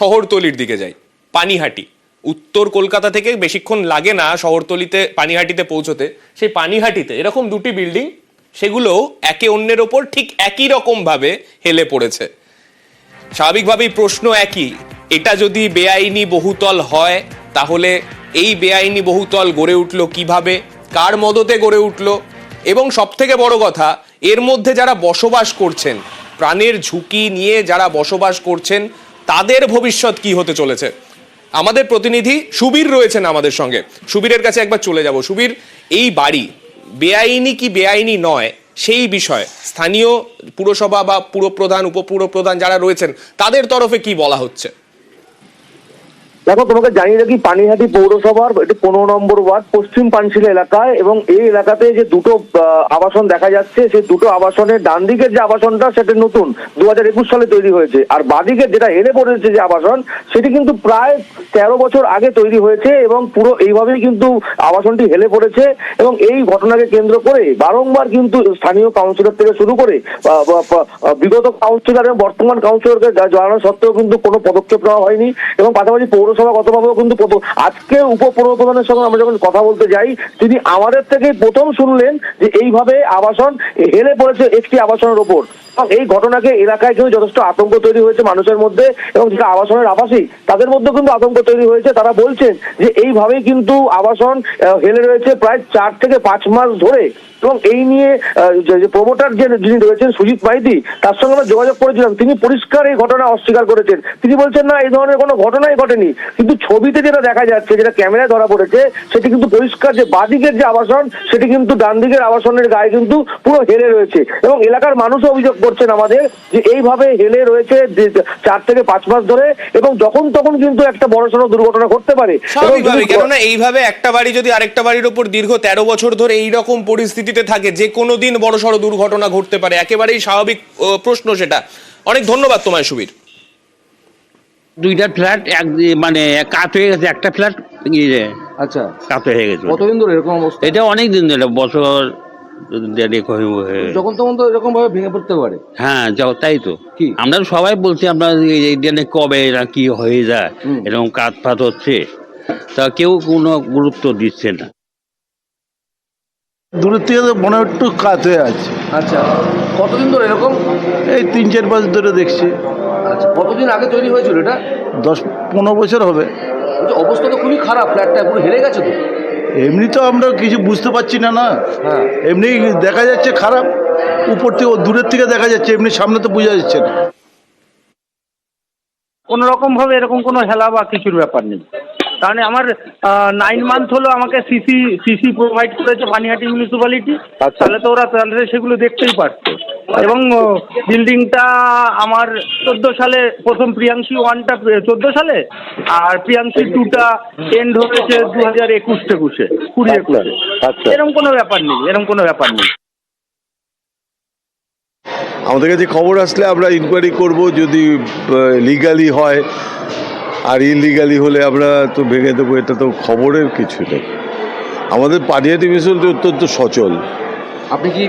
শহরতলির দিকে যাই, পানিহাটি। উত্তর কলকাতা থেকে বেশিক্ষণ লাগে না শহরতলিতে পানিহাটিতে পৌঁছতে। সেই পানিহাটিতে এরকম দুটি বিল্ডিং, সেগুলো একে অন্যের ওপর ঠিক একই রকম ভাবে হেলে পড়েছে। স্বাভাবিকভাবেই প্রশ্ন একই, এটা যদি বেআইনি বহুতল হয় তাহলে এই বেআইনি বহুতল গড়ে উঠলো কিভাবে, কার মদতে গড়ে উঠলো, এবং সব থেকে বড় কথা এর মধ্যে যারা বসবাস করছেন, প্রাণের ঝুঁকি নিয়ে যারা বসবাস করছেন, তাদের ভবিষ্যৎ কি হতে চলেছে। আমাদের প্রতিনিধি সুবীর রয়েছেন আমাদের সঙ্গে, সুবীরের কাছে একবার চলে যাব। সুবীর, এই বাড়ি বেআইনি কি বেআইনি নয় সেই বিষয়ে স্থানীয় পুরসভা বা পুরপ্রধান, উপপুরপ্রধান যারা রয়েছেন তাদের তরফে কি বলা হচ্ছে? দেখো, তোমাকে জানিয়ে রাখি, পানিহাটি পৌরসভার এটি 15 নম্বর ওয়ার্ড পশ্চিম পানশিলা এলাকায়, এবং এই এলাকাতে যে দুটো আবাসন দেখা যাচ্ছে, সেই দুটো আবাসনের ডান দিকের যে আবাসনটা সেটা নতুন 2021 সালে তৈরি হয়েছে, আর বাদিকের যেটা হেলে পড়েছে যে আবাসন, সেটি কিন্তু প্রায় 13 বছর আগে তৈরি হয়েছে, এবং পুরো এইভাবেই কিন্তু আবাসনটি হেলে পড়েছে। এবং এই ঘটনাকে কেন্দ্র করে বারংবার কিন্তু স্থানীয় কাউন্সিলর থেকে শুরু করে বিগত কাউন্সিলর এবং বর্তমান কাউন্সিলরকে জানানো সত্ত্বেও কিন্তু কোনো পদক্ষেপ নেওয়া হয়নি। এবং পাশাপাশি পৌরসভাগতভাবেও কিন্তু আজকে উপপুরপ্রধানের সঙ্গে আমরা যখন কথা বলতে যাই, তিনি আমাদের থেকেই প্রথম শুনলেন যে এইভাবে আবাসন হেলে পড়েছে একটি আবাসনের ওপর। এই ঘটনাকে এলাকায় কিন্তু যথেষ্ট আতঙ্ক তৈরি হয়েছে মানুষের মধ্যে, এবং যারা আবাসনের আবাসী তাদের মধ্যে কিন্তু আতঙ্ক তৈরি হয়েছে। তারা বলছেন যে এইভাবেই কিন্তু আবাসন হেলে রয়েছে প্রায় 4 থেকে 5 মাস ধরে। এবং এই নিয়ে যে প্রমোটার যিনি রয়েছেন সুজিত মাইতি, তার সঙ্গে আমরা যোগাযোগ করেছিলাম। তিনি পরিষ্কার এই ঘটনা অস্বীকার করেছেন। তিনি বলছেন না, এই ধরনের কোনো ঘটনাই ঘটেনি, কিন্তু ছবিতে যেটা দেখা যাচ্ছে, যেটা ক্যামেরায় ধরা পড়েছে, সেটি কিন্তু পরিষ্কার যে বাদিকের যে আবাসন সেটি কিন্তু ডান দিকের আবাসনের গায়ে কিন্তু পুরো হেলে রয়েছে। এবং এলাকার মানুষও অভিযোগ করছেন আমাদের যে এইভাবে হেলে রয়েছে 4 থেকে 5 মাস ধরে, এবং যখন তখন কিন্তু একটা বড়সড় দুর্ঘটনা ঘটতে পারে। কেননা এইভাবে একটা বাড়ি যদি আরেকটা বাড়ির উপর দীর্ঘ 13 বছর ধরে এইরকম পরিস্থিতিতে থাকে, যে কোনো দিন বড়সড় দুর্ঘটনা ঘটতে পারে, একেবারেই স্বাভাবিক প্রশ্ন সেটা। অনেক ধন্যবাদ তোমায় সুবীর। দুইটা ফ্ল্যাট মানে কাত হয়ে গেছে, একটা ফ্ল্যাট আচ্ছা, কাত হয়ে গেছে। কতদিন ধরে এরকম অবস্থা? এটা অনেক দিন ধরে, বছর যখন তখন তো এরকম ভাবে ভেঙে পড়তে পারে। হ্যাঁ, তাই তো। কি আমরা সবাই বলছি, আমরা কবে না কি হয়ে যায়, এরকম কাত ফাত হচ্ছে, তা কেউ কোনো গুরুত্ব দিচ্ছে না। দূরের থেকে তো মনে একটু কাত হয়ে আছে। আচ্ছা, কতদিন ধরে এরকম? এই 3-4 মাস ধরে দেখছি। আচ্ছা, কতদিন আগে তৈরি হয়েছিল এটা? 10-15 বছর হবে। অবস্থা তো খুবই খারাপ, ফ্ল্যাটটা পুরো হেরে গেছে তো। এমনি তো আমরা কিছু বুঝতে পারছি না। হ্যাঁ, এমনি দেখা যাচ্ছে খারাপ, উপর থেকে দূরের থেকে দেখা যাচ্ছে, এমনি সামনে তো বোঝা যাচ্ছে না। কোনো রকম ভাবে এরকম কোনো হেলা বা কিছুর ব্যাপার নেই, কারণ আমার 9 মান্থ হলো আমাকে সিসি প্রোভাইড করেছে পানিহাটি মিউনিসিপ্যালিটি। তাহলে তো ওরা সেগুলো দেখতেই পারতো। এবং বিল্ডিংটা আমার 14 সালে প্রথম প্রিয়াংশী 1টা 14 সালে, আর প্রিয়াংশী 2টা এন্ড হয়েছে 2021-20 এরকম কোনো ব্যাপার নেই, আমাদের কাছে খবর আসলে আমরা ইনকোয়ারি করব, যদি লিগালি হয়, আর ইলিগালি হলে আমরা তো ভেঙে দেবো। এটা তো খবরের কিছু নেই। আমাদের পানিহাটি মিউনিসিপ্যালিটি অত্যন্ত সচল। আপনি কি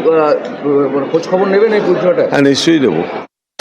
খোঁজ খবর নেবেন এই বিষয়টা? হ্যাঁ, নিশ্চয়ই দেবো।